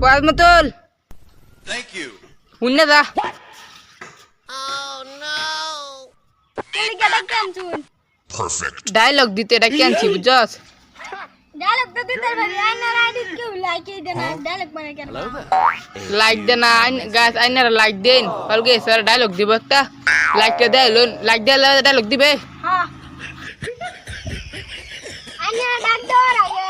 Wazmatul. Thank you. Unna da. Kali gada cancun. Perfect. Dialogue dite এটা কেনছি বুঝছস? Dialog to dite bari aina edit ke like ide na dialog mane ken. Like দেন না guys আইনারা like দেন কালকে sir dialogue দিব একটা like কে দেন like দিলে dialogue দিবে Ha. Aina dak dor aye.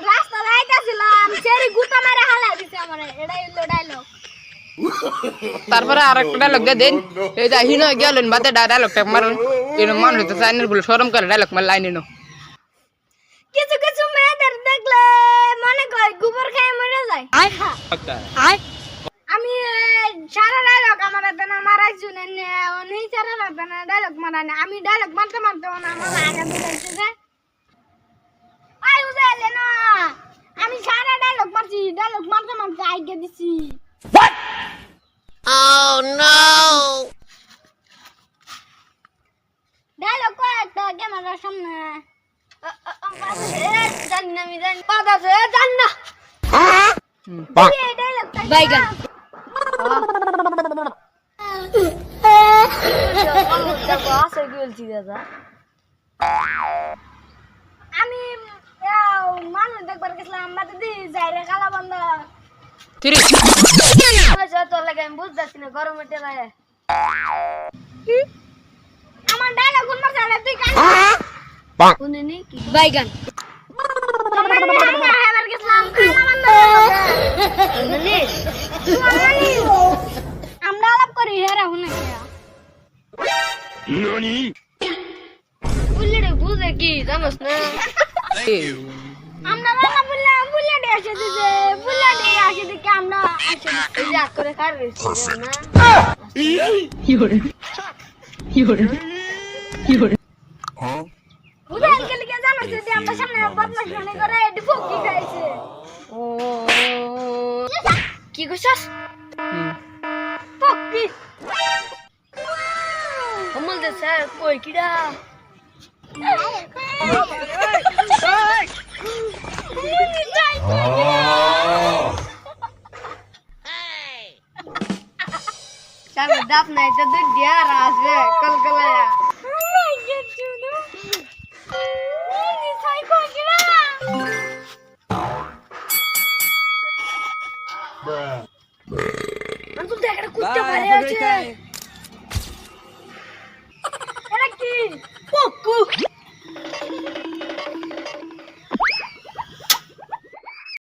Rasta aitasilam seri guta mare hala dise amare eta illo dialog. তারপরে আরেকটা dialogue দেন এই যে হিনো গেলেন বাদে ডায়লগটা মারুন এর মন হইতো সাইনের বলে শরম করে ডায়লগ মার লাইনে নো কিছু কিছু মেয়েদের দেখলে মনে কয় গোবর খেয়ে মরে যায় আয় আমি সারা ডায়লগ আমার দেনা মারাই শুনেন অনেক সারা দেনা ডায়লগ মারানি আমি ডায়লগ মারতে মারতে না আমার আগা দিতেছে আই উজালে না আমি সারা ডায়লগ মারছি ডায়লগ মারতে মারতে আগে দিছি what Oh no! Dialog ko একটা ক্যামেরার সামনে জানি না আমি জানি কথা আছে জানি না বাইগান আমি মানুষ দেখবার গেছিলাম বাদে যাইরে কালা বন্ধ তিরি তো লাগে আমি বুঝতেছি না গরমে টেলায় আমার ডায়লগ কোন মারছালে তুই কান শুনিনি কি বাইগান আমার গেছিলাম শুনিনি আমরা আলাপ করি হেরা হুনে Nani? বুল্লেডে বুঝে কি জানোস না আমরা রান্না বললাম বুল্লেডে এসে দিছে বুল্লেডে এসে দিকে আমরা এসে এই রাত করে কার রইছি না কি হরে Huh? বুঝাই গেলে কি জানোস যে আমরা সামনে বদমাশ মনে করে ডিফো কি খাইছে ও কি কইছস পকি আমল দে স্যার কই কিডা দাপ নাই তো দুধ দিয়া আসবে কলকলায়া